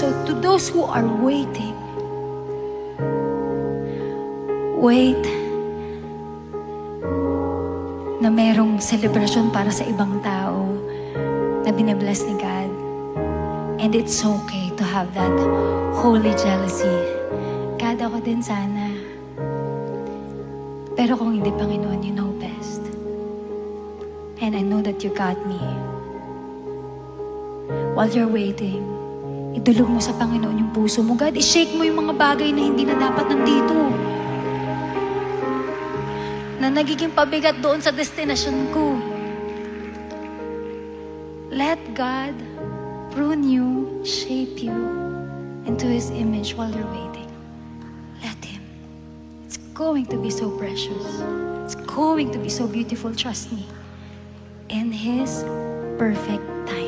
So to those who are waiting, wait na merong celebration para sa ibang tao na binibless ni God. And it's okay to have that holy jealousy. God, ako din sana. Pero kung hindi, Panginoon, you know best. And I know that you got me. While you're waiting, idulog mo sa Panginoon yung puso mo. God, i-shake mo yung mga bagay na hindi na dapat nandito. Na nagiging pabigat doon sa destination ko. Let God prune you, shape you into His image while you're waiting. Let Him. It's going to be so precious. It's going to be so beautiful, trust me. In His perfect time.